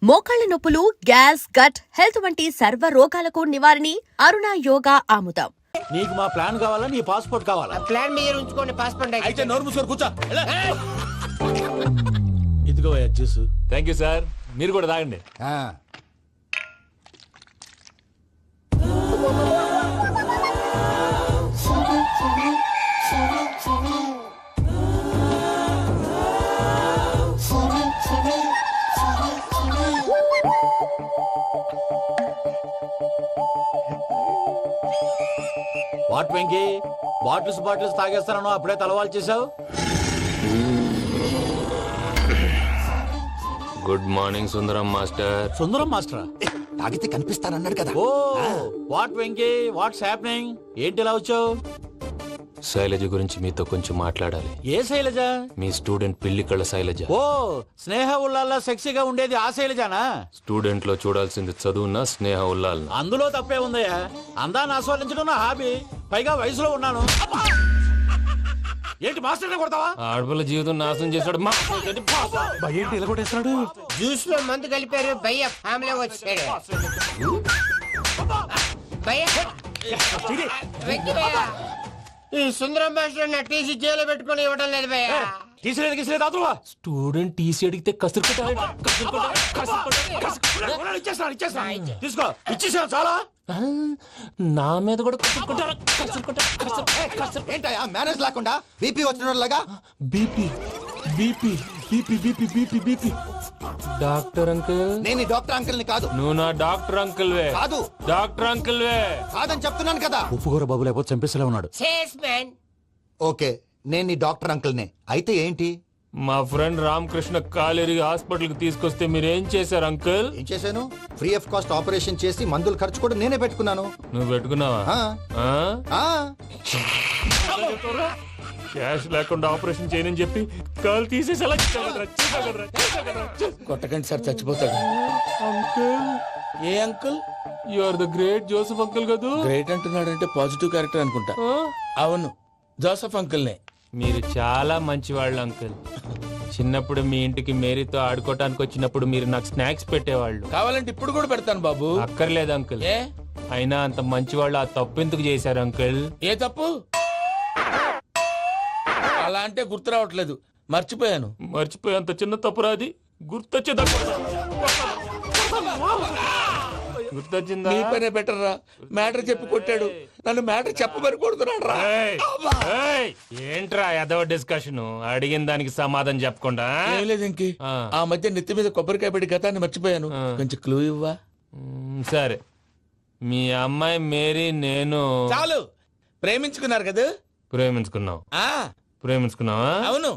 మోకాళ్ల నొప్పులు, gas, gut health వంటి సర్వ రోగాలకు నివారణి అరుణ యోగా ఆముదం. నీకు మా ప్లాన్ కావాలా, నీ పాస్పోర్ట్ కావాలా? ప్లాన్ మీరు ఉంచుకోండి, పాస్పోర్ట్ అయితే నోరు మూసుకొని కూర్చో. ఇదిగో జ్యూస్. థ్యాంక్ యూ సార్, మీరు కూడా తాగండి. వాట్ వెంకీ, బాటిల్స్ తాగేస్తాను, అప్పుడే తలవాలు చేసావు. Good morning Sundaram master. Sundaram మాస్టరా? తాగితే కనిపిస్తానన్నాడు కదా. Oh what Venky, what's happening? ఏంటి ఇలా వచ్చావు? శైలజ గురించి మీతో కొంచెం మాట్లాడాలి. ఏ శైలజ? మీ స్టూడెంట్ పిల్లి కళ్ళ శైలజ. ఓ స్నేహ ఉల్లాల్లో సెక్సీగా ఉండేది ఆ శైలజానా? స్టూడెంట్ లో చూడాల్సింది చదువున స్నేహ ఉల్లాల్. అందులో తప్పే ఉందయ్యా. అందాన్ని ఆస్వాదించడం నా హాబీ, పైగా వయసులో ఉన్నాను. ఏంటి మాస్టర్ కొడతావా? ఆడపిల్ల జీవితం నాశనం చేశాడు. ఏంటి ఇలా కొట్టేస్తున్నాడు? జ్యూస్ లో మందు కలిపారు, భయ్య ఫ్యామిలీ వచ్చాడు. వెక్కి భయ్యా, ఈ సుందరం భాష నా టీసీ జైలు పెట్టుకుని ఇవ్వడం లేదు భయ్యా. తీసిలేదు అతను. స్టూడెంట్ టీసీ అడిగితే కసురు తీసుకో, ఇచ్చేసాను చాలా. నా మీద కూడా ఏంటయ్యా మేనేజ్ లేకుండా బీపీ వచ్చినలాగా? BP BP BP BP BP BP. Doctor uncle, నేను ఈ డాక్టర్ అంకుల్ ని కాదు. నువ్వు నా డాక్టర్ అంకుల్ వే. కాదు. డాక్టర్ అంకుల్ వే కాదని చెప్తున్నాను కదా. ఉప్పుకూర బాబు లేకపోతే చంపేసేలా ఉన్నాడు. సేల్స్మెన్. ఓకే, నేను ఈ డాక్టర్ అంకుల్ నే. అయితే ఏంటి? మా ఫ్రెండ్ రామకృష్ణ కాలేరి హాస్పిటల్ కి తీసుకొస్తే మీరేం చేశారు అంకుల్? ఏం చేశాను? ఫ్రీ ఆఫ్ కాస్ట్ ఆపరేషన్ చేసి మందుల ఖర్చు కూడా నేనే పెట్టుకున్నాను. నువ్వు పెట్టుకున్నావా? ఆ, ఆ? ఆ, క్యాష్ లేకుండా ఆపరేషన్ చేయనని చెప్పి కాల్ తీసేసేలా కొట్టకండి సార్, చచ్చిపోతాడు. అంకుల్, ఏ uncle? You are the great Joseph uncle కదూ? గ్రేట్ అంటున్నాడంటే పాజిటివ్ క్యారెక్టర్ అనుకుంటా. ఆ? అవును, జోసఫ్ అంకుల్నే. మీరు చాలా మంచివాళ్ళు అంకుల్. చిన్నప్పుడు మీ ఇంటికి మేరీతో ఆడుకోవటానికి వచ్చినప్పుడు మీరు నాకు స్నాక్స్ పెట్టేవాళ్ళు. కావాలంటే ఇప్పుడు కూడా పెడతాను బాబు. అక్కర్లేదు అంకుల్. ఏ అయినా అంత మంచివాళ్ళు ఆ తప్పు ఎందుకు చేశారు అంకుల్? ఏ తప్పు? అలా అంటే గుర్తు రావట్లేదు, మర్చిపోయాను. మర్చిపోయి అంత చిన్న తప్పురాది గుర్తొచ్చేదా? గుర్తొచ్చిందా? నీ పనే బెటర్ రా. మ్యాటర్ చెప్పి కొట్టాడు, నన్ను మ్యాటర్ చెప్పమని కొడుతున్నాడు రా. ఏయ్, ఏయ్, ఏంట్రా ఎదవ డిస్కషన్? అడిగిన దానికి సమాధానం చెప్పకుండా? ఏం లేదు ఇంకి. ఆ మధ్య నెత్తి మీద కొబ్బరికాయ పెట్టి గతాన్ని మర్చిపోయాను. కొంచెం క్లూ ఇవ్వా? సరే, మీ అమ్మాయి మేరీ నేను చాలు. ప్రేమించుకున్నారు కదా? ప్రేమించుకున్నావు. ఆ ప్రేమించుకున్నావా? అవును.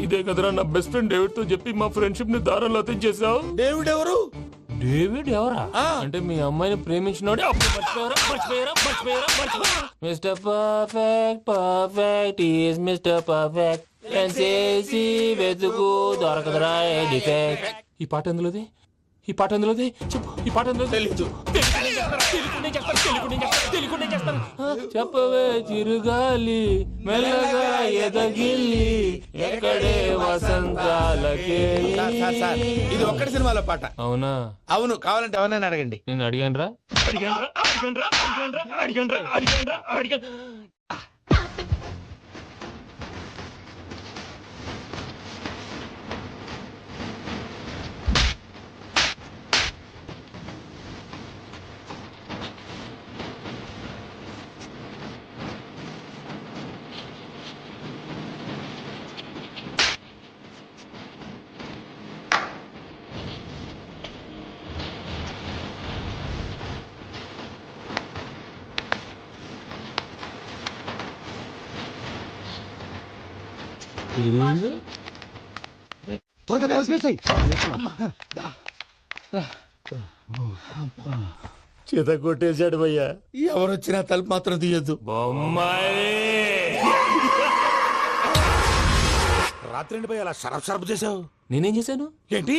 ఇదే కదరా నా బెస్ట్ ఫ్రెండ్ డేవిడ్ తో చెప్పి మా ఫ్రెండ్షిప్ ని దారంలో అతించేసావు. డేవిడ్ ఎవరు? డేవిడ్ ఎవరా? ఆ. అంటే మీ అమ్మాయిని ప్రేమించినోడే అప్పుడు mister perfect, perfect is mister perfect చేసి వెతుకు దొరకదురా డిఫెక్ట్. ఈ పాట ఎందులోది? ఈ పాట ఎందులోది? చెప్పు, ఈ పాట ఎందులో? తెలీదు. చెప్పవే చిరుగాలి మెల్లగా ఎదగిల్లి ఎక్కడే వసంతాలకే. ఇది ఒక్కటి సినిమాలో పాట. అవునా? అవును, కావాలంటే ఎవరైనా అడగండి. నేను అడిగాను రా. త్వరగా వేసేయ్. చేత కొట్టేశాడు భయ్యా. ఎవరొచ్చినా తలుపు మాత్రం తీయద్దు. బొమ్మాయి రాత్రి భయ్యా అలా షరఫ్ చేసావు. నేనేం చేశాను? ఏంటి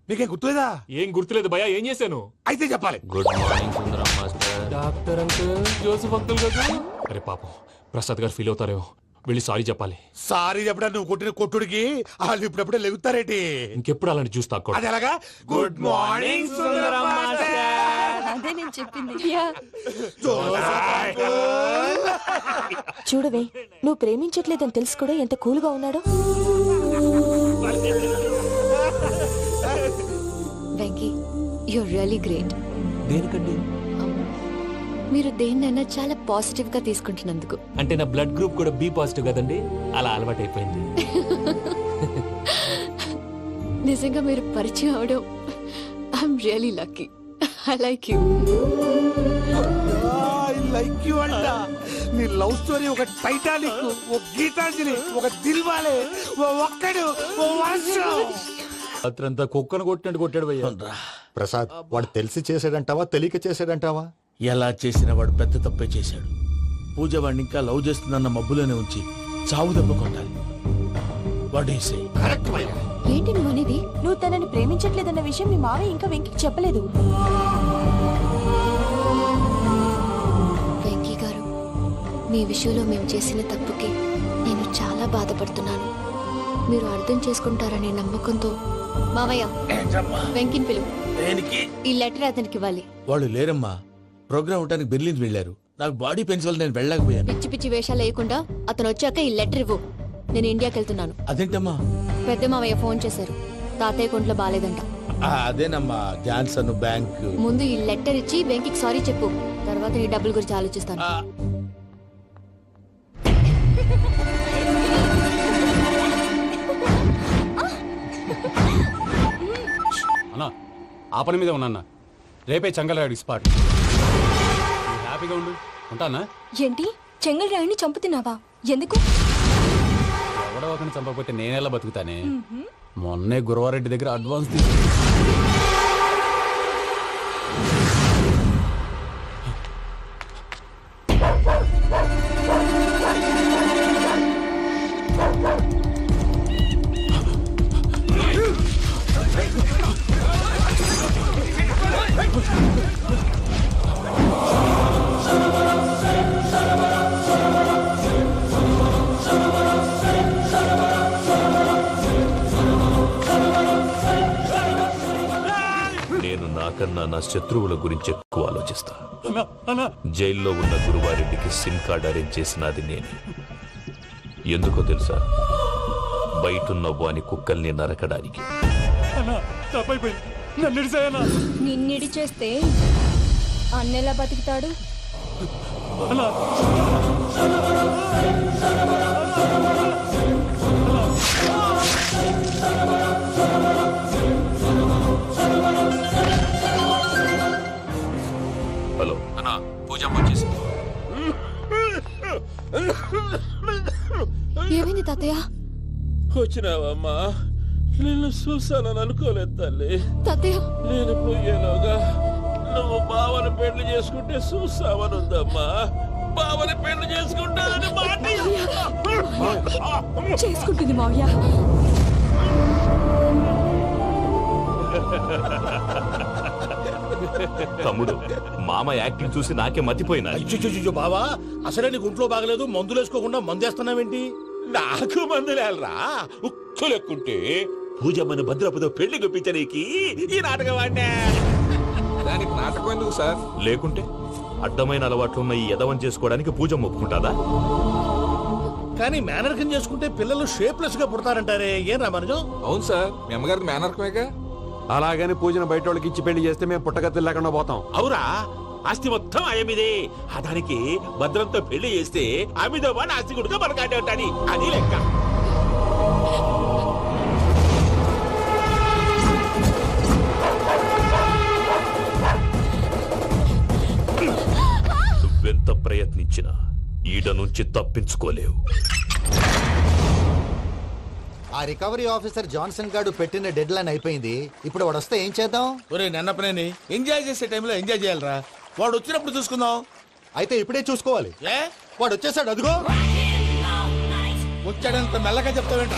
నీకేం గుర్తులేదా? ఏం గుర్తులేదు భయ్యా, ఏం చేశాను? అయితే చెప్పాలి. Good morning Sundaram master. Doctor uncle, Joseph uncle కదా? అరే పాపం, ప్రసాద్ గారు ఫీల్ అవుతారేమో. వెళ్ళి సారీ చెప్పాలి. సారీ చెప్పడా నువ్వు కొట్టిన కొట్టుడికి వాళ్ళు ఇప్పుడప్పుడే లెగుతారేటి. ఇంకెప్పుడు అలాంటి జ్యూస్ తాక్కూడదు. అది ఎలాగా? Good morning Sundaram master. అదే నేను చెప్పింది. చూడవే, నువ్వు ప్రేమించట్లేదని తెలుసు కూడా ఎంత కూల్గా ఉన్నాడో. Venky, you're really great. దేనికండి? మీరు దేన్నైనా చాలా పాజిటివ్ గా తీసుకుంటున్నందుకు. అంటే నా బ్లడ్ గ్రూప్ కూడా బి పాజిటివ్ కదండి, అలా అలవాటు అయిపోయింది. నిజంగా మీరు పరిచయం అవడం I'm really lucky. I like you. I like you అంట. నీ లవ్ స్టోరీ ఒక టైటానిక్, ఒక గీతాంజలి, ఒక దిల్వాలే, ఓ ఒక్కడు, ఓ వర్షం. రాత్రంతా కుక్కను కొట్టినట్టు కొట్టాడు భయ్యా. ప్రసాద్, వాడు తెలిసి చేసాడంటావా తెలియక చేసాడంటావా? ఎలా చేసిన వాడు పెద్ద తప్పే చేశాడు. పూజ వాడిని ఇంకా లవ్ చేస్తుందన్న మబ్బులోనే ఉంచి చావు దెబ్బ కొట్టాలి. What you say? కరెక్ట్ భయ్యా. ఏంటి నువ్వు అనేది? నువ్వు తనని ప్రేమించట్లేదన్న విషయం మీ మావయ్య ఇంకా వెంకికి చెప్పలేదు. వెంకీ గారు, మీ విషయంలో మేము చేసిన తప్పుకి నేను చాలా బాధపడుతున్నాను. మీరు అర్థం చేసుకుంటారనే నమ్మకంతో మావయ్య వెంకిని పిలువు. దేనికి? ఈ లెటర్ అతనికి ఇవ్వాలి. వాళ్ళు లేరమ్మా, ప్రోగ్రామ్ ఉండడానికి బెర్లిన్ వెళ్ళారు. నాకు బాడీ పెయిన్స్ వల్ల నేను వెళ్ళలేకపోయాను. పిచ్చి పిచ్చి వేషాలు వేయకుండా అతను వచ్చాక ఈ లెటర్ ఇవ్వు. నేను ఇండియాకి వెళ్తున్నాను. అదేంటమ్మా? పెద్ద మావయ్య ఫోన్ చేశారు. తాతయ్య కొంట్లో బాలేదంట. అదేనమ్మా, జాన్సన్ బ్యాంక్. ముందు ఈ లెటర్ ఇచ్చి వెంకికి సారీ చెప్పు. తర్వాత నీ డబ్బుల గురించి ఆలోచిస్తాను. అన్నా, ఆ పని మీద ఉన్నా. రేపే చంగలరాయుడు స్పాట్. హ్యాపీగా ఉండు. ఉంటానా? ఏంటి, చెంగల్ రాయుడిని చంపుతున్నావా? ఎందుకు? ఎవడో ఒకరిని చంపకపోతే నేనెలా బతుకుతానే. మొన్నే గురవారెడ్డి దగ్గర అడ్వాన్స్ తీసుకు. నేను నాకన్నా నా శత్రువుల గురించి ఎక్కువ ఆలోచిస్తా. జైల్లో ఉన్న గురువారెడ్డికి సిమ్ కార్డ్ అరేంజ్ చేసినది నేనే. ఎందుకో తెలుసా? బయటున్న వాని కుక్కల్ని నరకడానికి. నిన్నిడి చేస్తే అన్నెలా బతుకుతాడు? హలో అన్నా, పూజమ్మ వచ్చేసింది. ఏమైంది తాతయ్య? వచ్చినావమ్మా? నిన్ను చూసానని అనుకోలేదు తల్లి. తాతయ్య, నేను పోయేలోగా నువ్వు బావని పెళ్లి చేసుకుంటే చూస్తావని ఉందమ్మా. బావని పెళ్లి చేసుకుంటానని మాట. చేసుకుంటుంది మావయ్య. తమ్ముడు, మామ యాక్టింగ్ చూసి నాకే మతిపోయినా. బావా, అసలే నీకు ఒంట్లో బాగలేదు, మందులు వేసుకోకుండా మందేస్తున్నావేంటి? నాకు మందులేలరా, ఉక్కు లెక్కుంటే పూజమ్మని భద్రపదో పెళ్లి గుప్పించనీకి ఈ నాటకం వాడినా. దానికి నాటకం ఎందుకు సార్? లేకుంటే అడ్డమైన అలవాట్లున్న ఈ యదవం చేసుకోవడానికి పూజ ఒప్పుకుంటాదా? కానీ మేనర్కం చేసుకుంటే పిల్లలు షేప్లెస్ గా పుడతారంటారే, ఏం రామానుజం? అవును సార్, మీ అమ్మగారికి మేనర్కమేగా. అలాగని పూజను బయట వాళ్ళకి ఇచ్చి పెళ్లి చేస్తే మేము పుట్టగతులు లేకుండా పోతాం. అవురా, ఆస్తి మొత్తం ఆయమిదే. దానికి భద్రంతో పెళ్లి చేస్తే ఆమెతో వాడు ఆస్తి గుడిగా మనకాడే ఉంటాని, అది లెక్క. నువ్వెంత ప్రయత్నించినా ఈడ నుంచి తప్పించుకోలేవు. ఆ రికవరీ ఆఫీసర్ జాన్సన్ గారు పెట్టిన డెడ్ లైన్ అయిపోయింది. ఇప్పుడు వాడు వస్తే ఏం చేద్దాం? ఒరే నన్నపనేని, ఎంజాయ్ చేసే టైంలో ఎంజాయ్ చేయాలరా. వాడు వచ్చినప్పుడు చూసుకుందాం. అయితే ఇప్పుడే చూసుకోవాలి. ఏ, వాడు వచ్చేసాడు, అదిగో. వచ్చాడంత మెల్లగా చెప్తావేంట?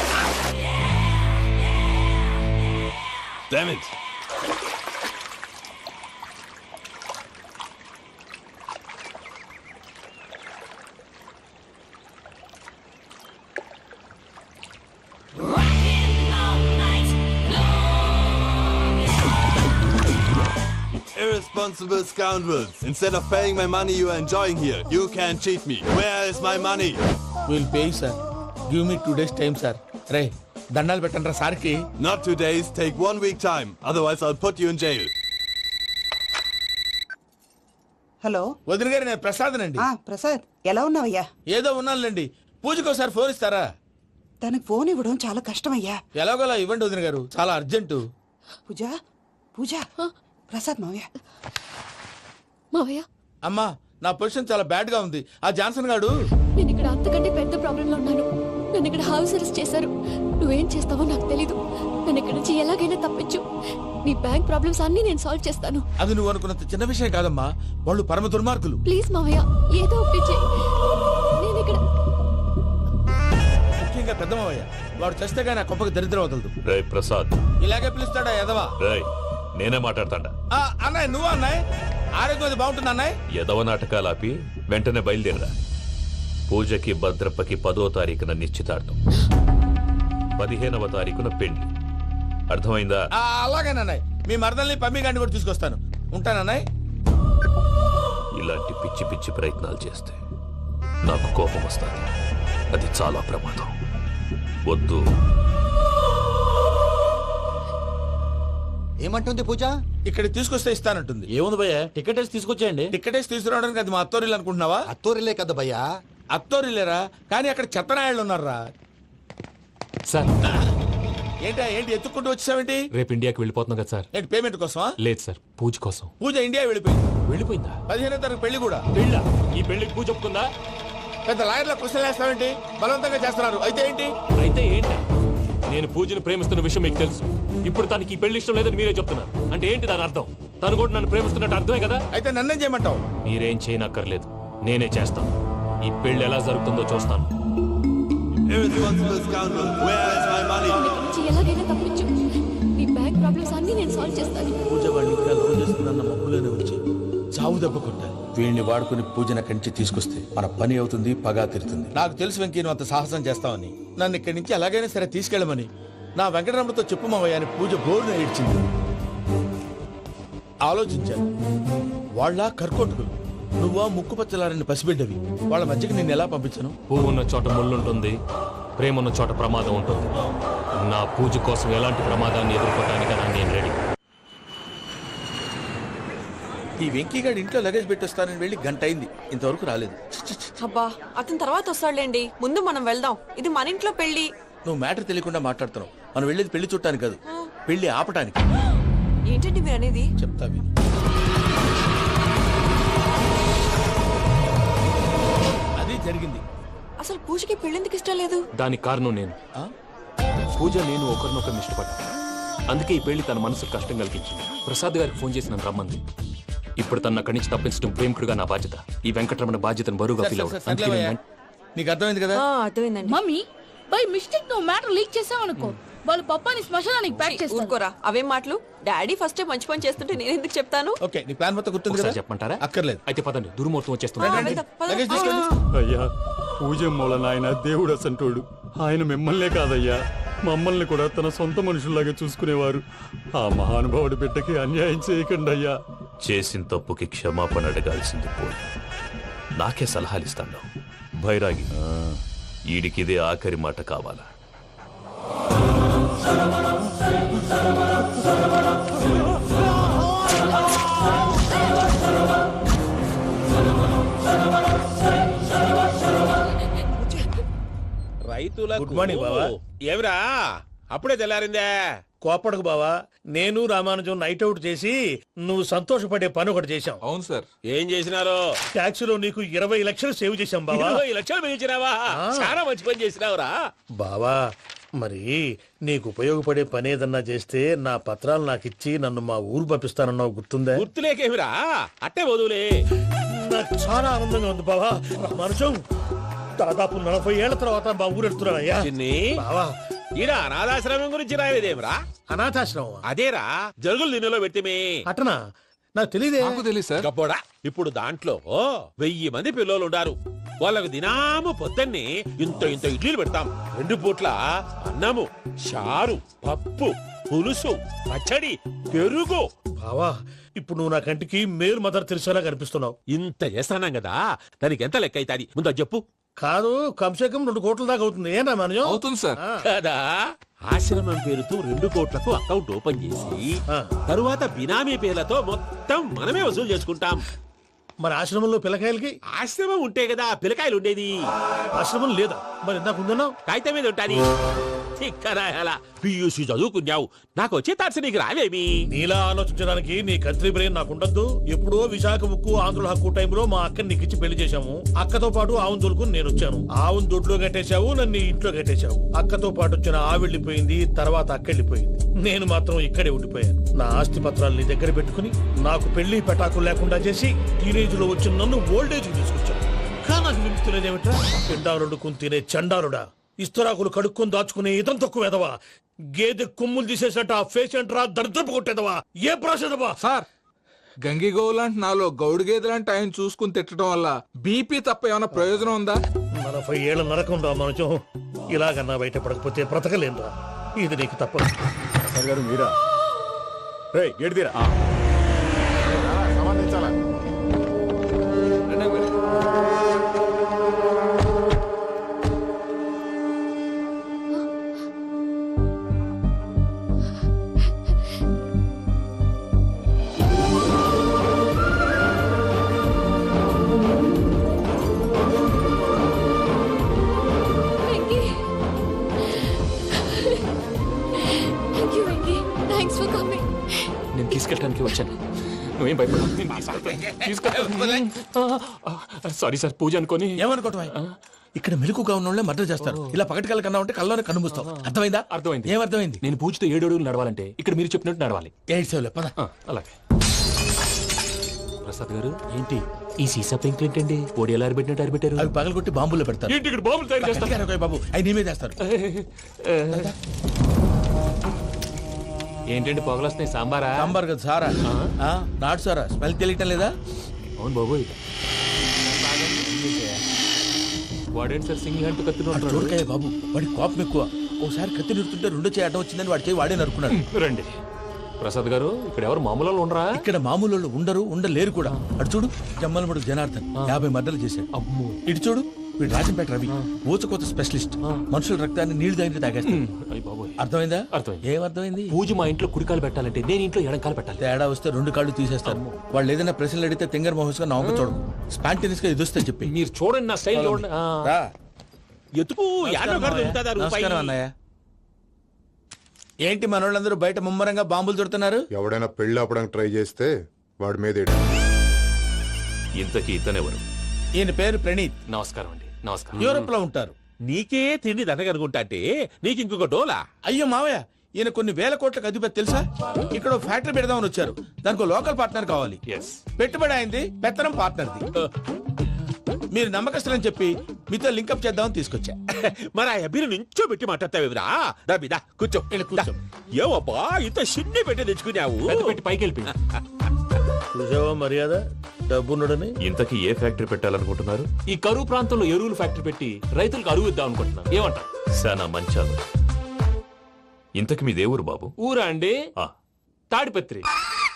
Irresponsible scoundrels. Instead of paying my money you are enjoying here, you can cheat me. Where is my money? Will pay sir. Give me 2 days time sir. రే దండాలు పెట్టండి రా సార్కి. Not 2 days, take 1 week time. Otherwise I'll put you in jail. Hello వదిన గారు నేను ప్రసాదనండి. ప్రసాద్ ఎలా ఉన్నావయ్యా? ఏదో ఉన్నానులేండి. పూజకి ఒకసారి ఫోన్ ఇస్తారా? తనకు ఫోన్ ఇవ్వడం చాలా కష్టమయ్యా. ఎలాగోలా ఇవ్వండి వదిన గారు, చాలా అర్జెంటు. పూజ పూజ ప్రసాద్ మావయ్య. మావయ్య అమ్మా నా పొజిషన్ చాలా బ్యాడ్ గా ఉంది. ఆ జాన్సన్ గాడు నేను ఇక్కడ అంతకంటే పెద్ద ప్రాబ్లంలో ఉన్నాను. నన్ను ఇక్కడ హౌస్ అరెస్ట్ చేశారు. నువ్వేం చేస్తావో నాకు తెలీదు. నన్ను ఇక్కడ నుంచి ఎలాగైనా తప్పించు. నీ బ్యాంక్ ప్రాబ్లమ్స్ అన్ని నేను సాల్వ్ చేస్తాను. అది నువ్వు అనుకున్నంత చిన్న విషయం కాదమ్మా. వాళ్ళు పరమ దుర్మార్గులు. ప్లీజ్ మావయ్య ఏదో ఒకటి చెయ్యి. నేను ఇక్కడ ముఖ్యంగా పెద్దమావయ్య వాడు చేస్తే గానీ ఆ కొంపకి దరిద్రం వదలదు. రేయ్ ప్రసాద్. ఇలాగే పిలుస్తాడా ఎదవా? రేయ్ నేనే మాట్లాడతాడా? అన్నయ్య నువ్వు అన్నయ్య ఆరోగ్యం అది బాగుంటుంది అన్నయ్య. ఎదవ నాటకాలు ఆపి వెంటనే బయలుదేరరా. పూజకి భద్రప్పకి 10వ తారీఖున నిశ్చితార్థం, 15వ తారీఖున పెళ్లి. అర్థమైందా? అలాగేనన్నయ్య. మీ మరదల్ని పమ్మి గాండి కూడా తీసుకొస్తాను. ఉంటానన్నయ్య. ఇలాంటి పిచ్చి పిచ్చి ప్రయత్నాలు చేస్తే నాకు కోపం వస్తుంది. అది చాలా ప్రమాదం. వద్దు. ఏమంటుంది పూజ? ఇక్కడ తీసుకొస్తే ఇస్తానంటుంది. ఏముంది భయ్య, టికెట్ వేసి తీసుకొచ్చేయండి. టికెట్ వేసి తీసుకురావడానికి అది మా అత్తోరిల్లు అనుకుంటున్నావా? అత్తూరిలే కదా భయ్యా. అత్తోరిల్లేరా, కానీ అక్కడ చెత్తనాయాళ్ళు ఉన్నారా. సార్ ఏంటి ఎత్తుక్కుంటూ వచ్చావేంటి? రేపు ఇండియాకి వెళ్ళిపోతున్నాం కదా సార్. ఏంటి పేమెంట్ కోసమా? లేదు సార్, పూజ కోసం. పూజ ఇండియా వెళ్ళిపోయింది. వెళ్ళిపోయిందా? 15వ తారీఖు పెళ్లి కూడా. పెళ్ళా? ఈ పెళ్లికి పూజ ఒప్పుకుందా? పెద్ద లాయర్ల క్వశ్చన్ వేస్తావేంటి? బలవంతంగా చేస్తున్నారు. అయితే ఏంటి? అయితే ఏంటి? నేను పూజను ప్రేమిస్తున్న విషయం మీకు తెలుసు. ఇప్పుడు తనకి ఈ పెళ్లి ఇష్టం లేదని మీరే చెప్తున్నారు. అంటే ఏంటి దాని అర్థం? తను కూడా నన్ను ప్రేమిస్తున్నట్టు అర్థమే కదా? అయితే నన్నేం చేయమంటావు? మీరేం చేయనక్కర్లేదు, నేనే చేస్తాను. ఈ పెళ్లి ఎలా జరుగుతుందో చూస్తాను. Irresponsible scoundrel. Where is my money? నన్ను ఇక్కడ నుంచి ఎలాగైనా తప్పించు. నీ బ్యాంక్ ప్రాబ్లమ్స్ అన్ని నేను సాల్వ్ చేస్తాను. పూజ వాడిని ఇంకా లవ్ చేస్తుందన్న మబ్బులోనే వచ్చి చావు దెబ్బ కొట్టాలి. వీళ్ళని వాడుకుని పూజన కంచి తీసుకొస్తే మన పని అవుతుంది, పగా తీరుతుంది. నాకు తెలుసు వెంకీ నువ్వు అంత సాహసం చేస్తావని. నన్ను ఇక్కడి నుంచి ఎలాగైనా సరే తీసుకెళ్ళమని నా వెంకటరమణతో చెప్పు మావయ్య అని పూజ బోరున ఏడ్చింది. ఆలోచించాను. వాళ్ళ కర్కోటకులు, నువ్వా ముక్కు పచ్చలారని పసిబిడ్డవి. వాళ్ళ మధ్యకి నేను ఎలా పంపించను? పువ్వు ఉన్న చోట ముళ్ళుంటుంది, ప్రేమ ఉన్న చోట ప్రమాదం ఉంటుంది. నా పూజ కోసం ఎలాంటి ప్రమాదాన్ని ఎదుర్కోవడానికైనా నేను రెడీ. ఈ వెంకీగాడి ఇంట్లో లగేజ్ పెట్టొస్తానని వెళ్ళి గంట అయింది, ఇంతవరకు రాలేదు. అబ్బా అతని తర్వాత వస్తాడులేండి, ముందు మనం వెళ్దాం. ఇది మన ఇంట్లో పెళ్లి. నువ్వు మ్యాటర్ తెలియకుండా మాట్లాడుతున్నావు. మనం వెళ్ళేది పెళ్లి చుట్టానికి కాదు, పెళ్లి ఆపటానికి. ఏంటండి మీరు అనేది? చెప్తా విను. అది జరిగింది. అసలు పూజకి పెళ్ళెందుకు ఇష్టం లేదు? దానికి కారణం నేను. పూజ నేను ఒకరినొకరిని ఇష్టపడ్డా. అందుకే ఈ పెళ్లి తన మనసుకు కష్టం కలిగించింది. ప్రసాద్ గారికి ఫోన్ చేసి నన్ను రమ్మంది. ఇప్పుడు తన అక్కడి నుంచి తప్పించడం ప్రేమికుడుగా నా బాధ్యత. ఈ వెంకటరమణ బాధ్యతను బరువుగా ఫీల్ అవుతుంది. నీకు అర్థమైంది కదా? అర్థమైందండి. మమ్మీ బై మిస్టేక్ నువ్వు మ్యాటర్ లీక్ చేసావనుకో, వాళ్ళు పప్పాని శ్మశానానికి ప్యాక్ చేస్తారు. ఊరుకోరా, అవేం మాటలు. డాడీ ఫస్ట్ మంచి పని చేస్తుంటే నేను ఎందుకు చెప్తాను? ఓకే, నీ ప్లాన్ మొత్తం గుర్తుంది కదా? చెప్పమంటారా? అక్కర్లేదు. అయితే పదండి, దుర్ముహూర్తం వచ్చేస్తుంది. వెళ్దాం, పద. లగేజ్ తీసుకెళ్ళు. అయ్యా పూజ మూలన ఆయన దేవుడు అసంటోడు. ఆయన మిమ్మల్నే కాదయ్యా, మమ్మల్ని కూడా తన సొంత మనుషుల్లాగా చూసుకునేవారు. ఆ మహానుభావుడి బిడ్డకి అన్యాయం చేయకండి అయ్యా. చేసిన తప్పుకి క్షమాపణ అడగాల్సింది పోయి నాకే సలహాలు ఇస్తాను. భైరాగి, ఈడికిదే ఆఖరి మాట కావాలా? రైతులకు గుడ్ మార్నింగ్ బావా. ఏమిరా అప్పుడే తెల్లారిందే? కోపడకు బావా, నేను రామానుజం నైట్ అవుట్ చేసి నువ్వు సంతోషపడే పని ఒకటి చేశాం. అవును సార్. ఏం చేసినారు? ట్యాక్స్ లో నీకు 20 లక్షలు సేవ్ చేశాం బావా. 20 లక్షలు పెంచినావా? చాలా మంచి పని చేసినావురా బావా. మరి నీకు ఉపయోగపడే పని ఏదన్నా చేస్తే నా పత్రాలు నాకు ఇచ్చి నన్ను మా ఊరు పంపిస్తానన్నావు, గుర్తుందా? గుర్తులేకేమిరా, అట్టే వదులే. నాకు చాలా ఆనందంగా ఉంది బావా. రామానుజం దాదాపు 40 ఏళ్ల తర్వాత మా ఊరు వెళ్తున్నానయ్యా. చిన్ని బావా, ఈడ అనాథాశ్రమం గురించి రాయలేదేమిరా? అనాథాశ్రమం అదేరా, జరుగులు దీనిలో పెట్టిమే. అటనా? నాకు తెలియదే. నాకు తెలియదు సార్. గబ్బోడా, ఇప్పుడు దాంట్లో 1000 మంది పిల్లలు ఉండారు. వాళ్ళకు దినాము పొద్దున్నే ఇంత ఇంత ఇడ్లీలు పెడతాం. 2 పూట్ల అన్నము, చారు, పప్పు, పులుసు, పచ్చడి, పెరుగు, బావా ఇప్పుడు నువ్వు నా కంటికి మేలు మదర్ తెలిసేలా కనిపిస్తున్నావు. ఇంత చేస్తానం కదా, దానికి ఎంత లెక్క అవుతుంది ముందు అది చెప్పు. కాదు, కంసేకం 2 కోట్ల దాకా అవుతుంది. ఏనా మనం అవుతుంది సార్. కదా, ఆశ్రమం పేరుతో 2 కోట్లకు అకౌంట్ ఓపెన్ చేసి తరువాత బినామీ పేర్లతో మొత్తం మనమే వసూలు చేసుకుంటాం. మరి ఆశ్రమంలో పిల్లకాయలకి? ఆశ్రమం ఉంటే కదా పిల్లకాయలు ఉండేది. ఆశ్రమం లేదా? మరి ఇందాక ఉందన్నావు. కాగితం మీద ఉంటాది. చిక్కరాయాల పియూసీ చదువుకున్నావు, నాకు వచ్చే తాట్స్ నీకు రావేమి? నీలా ఆలోచించడానికి నీ కత్రి బ్రెయిన్ నాకు ఉండద్దు. ఎప్పుడో విశాఖ ముక్కు ఆంధ్రుల హక్కు టైంలో మా అక్కని నీకిచ్చి పెళ్లి చేశాము. అక్కతో పాటు ఆవును దొడుకుని నేను వచ్చాను. ఆవును దొడ్లో కట్టేశావు, నన్ను ఇంట్లో కట్టేశావు. అక్కతో పాటు వచ్చిన ఆవిళ్ళిపోయింది, తర్వాత అక్కెళ్ళిపోయింది. నేను మాత్రం ఇక్కడే ఉండిపోయాను. నా ఆస్తి పత్రాలు నీ దగ్గర పెట్టుకుని నాకు పెళ్లి పెటాకులు లేకుండా చేసి టీనేజ్ లో వచ్చిన నన్ను ఓల్డేజ్ తీసుకొచ్చాను. కానీ నాకు విముక్తి లేదేమిట్రా? పిండారుడు తినే చండారుడా, ఇస్తరాకులు కడుక్కొని దాచుకునే ఇతం తక్కువ ఎదవా, గేదె కొమ్ములు తీసేసట ఆ పేషెంట్ రా దరిద్రపు కొట్టేదవా, ఏ ప్రాసెదవా? సార్, గంగి గోవులాంటి నాలో గౌడు గేదెలాంటి ఆయన చూసుకుని తిట్టడం వల్ల బీపీ తప్ప ఏమైనా ప్రయోజనం ఉందా? 40 ఏళ్ల నరకం రా మనుషం. ఇలాగన్నా బయట పడకపోతే బ్రతకలేనురా. ఇది నీకు తప్పదు. గారు మీరా? రేయ్ గేట్ తీరా. సంబంధించాలా? Venky, thank you Venky, thanks for coming. నేను తీసుకెళ్ళడానికి వచ్చాను, నువ్వేం భయపడవు. సారీ సార్, పూజ అనుకోని. ఏమనుకోవటం? ఇక్కడ మెలకుగా ఉన్న వాళ్ళే మర్డర్ చేస్తారు. ఇలా పగటి కళ్ళ కన్నా ఉంటే కళ్ళలోనే కన్నుమూస్తావు. అర్థమైందా? అర్థమైంది. ఏమర్థమైంది? నేను పూజతో 7 అడుగులు నడవాలంటే ఇక్కడ మీరు చెప్పినట్టు నడవాలి. 8 సేవలే పద. అలాగే. ప్రసాద్ గారు, ఏంటి ఈ సీసా పెంకులు ఏంటండి? పొడి ఎలా అరబెట్టినట్టు అరబెట్టారు? అవి పగలగొట్టి బాంబుల్లో పెడతారు. ఏంటి ఇక్కడ బాంబులు తయారు చేస్తారు? గట్టిగా అరవై బాబు, అవి నీవే చేస్తారు. ఏంటండి పొగలు వస్తున్నాయి? సాంబారా? సాంబార్ కదా సారా. నాటు సారా. స్మెల్ తెలియటం లేదా? అవును బాబోయ్. వాడేంటి సార్ సింగిల్ హ్యాండ్ కత్తిని చూడకాయ బాబు, వాడి కోపం ఎక్కువ. ఒకసారి కత్తి నిరుతుంటే 2 చేయి అడ్డం వచ్చిందని వాడి చేయి వాడే నరుకున్నాడు. రండి ప్రసాద్ గారు, ఇక్కడ ఎవరు మామూలు వాళ్ళు ఉండరా? ఇక్కడ మామూలు వాళ్ళు ఉండరు, ఉండలేరు కూడా. అటు చూడు, జమ్మలమడు జనార్దన్ 50 మర్డర్లు చేశాడు. అమ్మో. ఇటు చూడు, వీడు రాజంపేట రవి, ఊచకోత స్పెషలిస్ట్. మనుషుల రక్తాన్ని నీళ్లు దగ్గర తాగేస్తాడు. అర్థమైందా? అర్థమైంది. ఏమర్థమైంది? పూజ మా ఇంట్లో కుడికాలు పెట్టాలంటే నేను ఇంట్లో ఎడంకాలు పెట్టాలి. తేడా వస్తే 2 కాళ్ళు తీసేస్తారు. వాళ్ళు ఏదైనా ప్రశ్నలు అడిగితే తింగర్ మహోస్ గా నవ్వు చూడకు. స్పాంటినియస్ గా ఎదుస్తా చెప్పి. మీరు చూడండి నా స్టైల్ చూడండి. ఎతుకు నమస్కారం అన్నయ్య. ఏంటి మనోళ్ళందరూ బయట ముమ్మరంగా బాంబులు దొరుకుతున్నారు? ఎవడైనా పెళ్లి ఆపడానికి ట్రై చేస్తే వాడి మీద ఇంతకీ ఇతనెవరు? ఈయన పేరు ప్రణీత్. నమస్కారం అండి. నమస్కారం. యూరోప్ లో ఉంటారు. నీకే తిండి దండగనుకుంటా అంటే నీకు ఇంకొక డోలా? అయ్యో మావయ్య, ఈయన కొన్ని వేల కోట్లకు అధిపతి తెలుసా? ఇక్కడ ఫ్యాక్టరీ పెడదామని వచ్చారు. దానికి లోకల్ పార్ట్నర్ కావాలి. పెట్టుబడి అయింది, పెత్తనం పార్ట్నర్ది. మీరు నమ్మకస్తులని చెప్పి మీతో లింకప్ చేద్దామని తీసుకొచ్చా. మరి ఆ అబ్బిని నుంచో పెట్టి మాట్లాడతావురా? దాబిదా కూర్చో. కూర్చో. ఏవబ్బా ఇంత చిన్ని పెట్టి తెచ్చుకున్నావు? పెట్టి పైకి వెళ్ళి చూసావా మర్యాద, డబ్బున్నడని. ఇంతకీ ఏ ఫ్యాక్టరీ పెట్టాలనుకుంటున్నారు? ఈ కరువు ప్రాంతంలో ఎరువులు ఫ్యాక్టరీ పెట్టి రైతులకు అరువు ఇద్దాం అనుకుంటున్నా. ఏమంటారు? శానా మంచాలు. ఇంతకి మీ దేవురు బాబు? ఊరా అండి? తాడిపత్రి.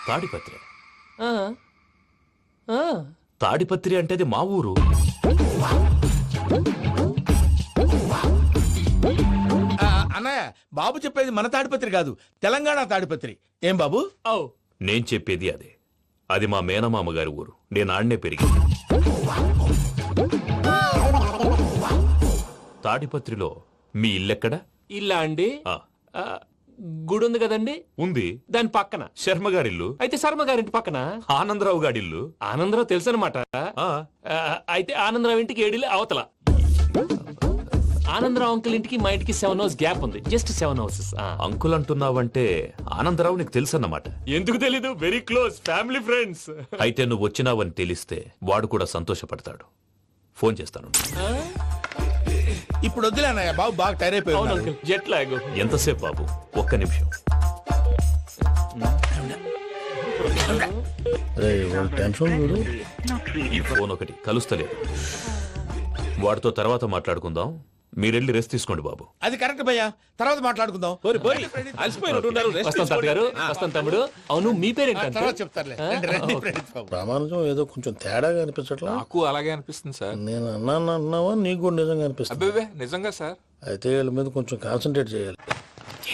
తాడిపత్రి? తాడిపత్రి అంటే అది మా ఊరు. అన్నయ్య, బాబు చెప్పేది మన తాడిపత్రి కాదు, తెలంగాణ తాడిపత్రి. ఏం బాబు? నేను చెప్పేది అదే. అది మా మేనమామ గారి ఊరు. నేను ఆడనే పెరిగింది. తాడిపత్రిలో మీ ఇల్లెక్కడ? ఇల్లా అండి? గుడి ఉంది కదండి? ఉంది. దాని పక్కన శర్మ గారిల్లు. అయితే శర్మ గారింటి పక్కన ఆనందరావు గారిల్లు. ఆనందరావు తెలుసు అనమాట. అయితే ఆనందరావు ఇంటికి 7 ఇళ్ళు అవతల. ఆనందరావు అంకుల్ ఇంటికి మా ఇంటికి 7 హౌస్ గ్యాప్ ఉంది. Just 7 houses. అంకుల్ అంటున్నావంటే ఆనందరావు నీకు తెలుసు అన్నమాట. ఎందుకు తెలీదు? Very close family friends. అయితే నువ్వు వచ్చినావని తెలిస్తే వాడు కూడా సంతోషపడతాడు. ఫోన్ చేస్తాను. ఇప్పుడు వద్దులే అన్నయ్య, బాబు బాగా టైర్ అయిపోయాడు. Jet lag. ఎంతసేపు బాబు? ఒక్క నిమిషం. ఈ ఫోన్ ఒకటి కలుస్తలేదు. వాడితో తర్వాత మాట్లాడుకుందాం. మీరెళ్ళి రెస్ట్ తీసుకోండి బాబు. అది కరెక్ట్ భయ్యా, తర్వాత మాట్లాడుకుందాం. పోరి పోరి అలసిపోయినట్టున్నారు rest వస్తాం తాత గారు, తీసుకోండి. వస్తాం తమ్ముడు. అవును మీ పేరేంటి అంకుల్? తర్వాత చెప్తారులే. రండి, రండి, ఓకే. రండి బాబు. ప్రామాణికం ఏదో కొంచెం తేడాగా అనిపించట్లా. నాకు అలాగే అనిపిస్తుంది సార్. నేను అన్నావా నీకు కూడా నిజంగా అనిపిస్తుంది? అబ్బే నిజంగా సార్. అయితే వీళ్ళ మీద కొంచెం కాన్సన్ట్రేట్ చేయాలి.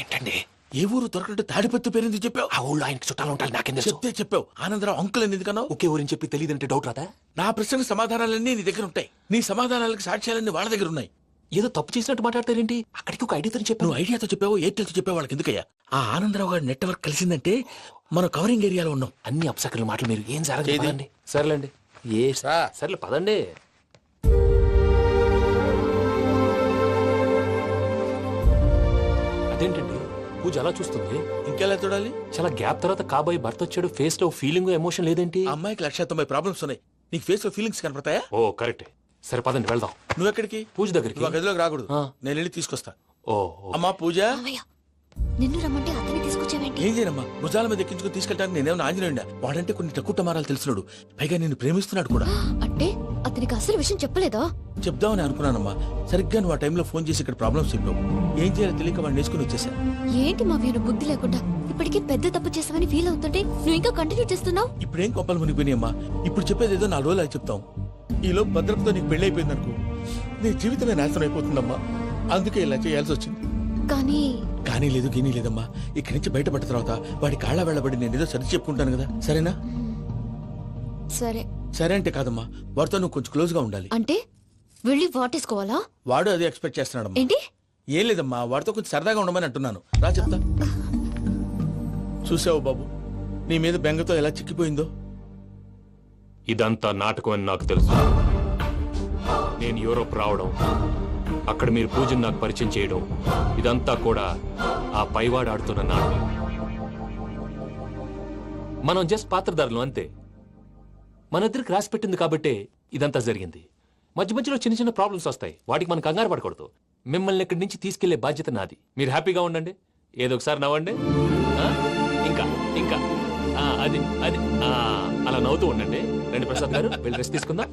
ఏంటండి ఏ ఊరు దొరకట్టు తాడిపత్రి పేరు చెప్పావు? ఆ ఊళ్ళో ఆయనకి చుట్టాలు ఉంటారు, నాకేం తెలుసు? చెప్తే చెప్పావు. ఆనందరావు అంకుల్ అని ఎందుకన్నావు? ఒకే ఊరిని చెప్పి తెలియదంటే డౌట్ రాదా? నా ప్రశ్నకు సమాధానాలన్నీ నీ దగ్గర ఉంటాయి. నీ సమాధానాలకు సాక్ష్యాలన్నీ వాళ్ళ దగ్గర ఉన్నాయి. ఏదో తప్పు చేసినట్టు మాట్లాడతారేంటి? అక్కడికి ఒక ఐడియాతో చెప్పాను. నువ్వు ఐడియాతో చెప్పావు, ఎయిర్టెల్తో చెప్పావు, వాళ్ళకి ఎందుకయ్యా? ఆ ఆనందరావు గారి నెట్వర్క్ కలిసిందంటే మనం కవరింగ్ ఏరియాలో ఉన్నాం. అన్ని అప్సకర్ల మాటలు మీరు ఏం చేది? జరగదండి. సర్లేండి, ఏ సర్లే పదండి. అదేంటండి పూజ అలా చూస్తుంది? ఇంకెలా చూడాలి? చాలా గ్యాప్ తర్వాత కాబోయే భర్త వచ్చాడు, ఫేస్ లో ఫీలింగ్ ఎమోషన్ లేదేంటి? ఆ అమ్మాయికి 190 ప్రాబ్లమ్స్ ఉన్నాయి. నీకు ఫేస్ లో ఫీలింగ్స్ కనపడతాయా? ఓ కరెక్ట్. సరే పదండి వెళ్దాం. నువ్వెక్కడికి? పూజ దగ్గరికి. నువ్వు ఆ గదిలోకి రాకూడదు. ఆ. నేను వెళ్ళి తీసుకొస్తా. ఓ అమ్మా పూజ, మావయ్య నిన్ను రమ్మంటే అతన్ని తీసుకొచ్చావేంటి? ఏం చేయనమ్మా, భుజాల మీద ఎక్కించుకుని తీసుకెళ్ళడానికి నేనేమన్నా ఆంజనేయుడా? వాడంటే కొన్ని తక్కువ టమారాలు తెలిసినాడు, పైగా నిన్ను ప్రేమిస్తున్నాడు కూడా. అంటే అతనికి అసలు విషయం చెప్పలేదా? చెప్దామని అనుకున్నానమ్మా, సరిగ్గా నువ్వు ఆ టైంలో ఫోన్ చేసి ఇక్కడ ప్రాబ్లమ్స్ చెప్పావు. ఏం చేయాలో తెలియక వాడిని వేసుకుని వచ్చేసా. ఏంటి మావయ్య నువ్వు బుద్ధి లేకుండా ఇప్పటికీ పెద్ద తప్పు చేసావని ఫీల్ అవుతుంటే నువ్వు ఇంకా కంటిన్యూ చేస్తున్నావు? ఇప్పుడేం కొప్పలు మునిగిపోయినాయమ్మా. ఇప్పుడు చెప్పేది ఏదో 4 రోజులు అది చెప్తాం. ఈలో భద్రతతో నీకు పెళ్లి అయిపోయింది అనుకో, నీ జీవితమే నాశనం అయిపోతుందమ్మా. అందుకే ఇలా చేయాల్సి వచ్చింది. కానీ లేదు గీనీ లేదమ్మా. ఇక్కడి నుంచి బయటపడ్డ తర్వాత వాడి కాళ్ళ వెళ్ళబడి నేను ఏదో సరి చెప్పుకుంటాను కదా, సరేనా? సరే. సరే అంటే కాదమ్మా, వాడితో నువ్వు కొంచెం క్లోజ్ గా ఉండాలి. అంటే వెళ్ళి వాటేసుకోవాలా? వాడు అదే ఎక్స్పెక్ట్ చేస్తున్నాడమ్మా. ఏంటి? ఏం లేదమ్మా, వాడితో కొంచెం సరదాగా ఉండమని అంటున్నాను. రా చెప్తా. చూసావు బాబు, నీ మీద బెంగతో ఎలా చిక్కిపోయిందో. ఇదంతా నాటకం అని నాకు తెలుసు. నేను యూరోప్ రావడం, అక్కడ మీరు పూజను నాకు పరిచయం చేయడం, ఇదంతా కూడా ఆ పైవాడు ఆడుతున్న నాటకం. మనం జస్ట్ పాత్రధారులు అంతే. మన ఇద్దరికి రాసి పెట్టింది కాబట్టే ఇదంతా జరిగింది. మధ్య మధ్యలో చిన్న చిన్న ప్రాబ్లమ్స్ వస్తాయి, వాటికి మనం కంగారు పడకూడదు. మిమ్మల్ని ఇక్కడి నుంచి తీసుకెళ్లే బాధ్యత నాది. మీరు హ్యాపీగా ఉండండి, ఏదో ఒకసారి నవ్వండి. ఆ? ఇంకా ఇంకా అది అది అలా నవ్వుతూ ఉండండి. రండి ప్రసాద్ గారు, వెళ్ళి రెస్ట్ తీసుకుందాం.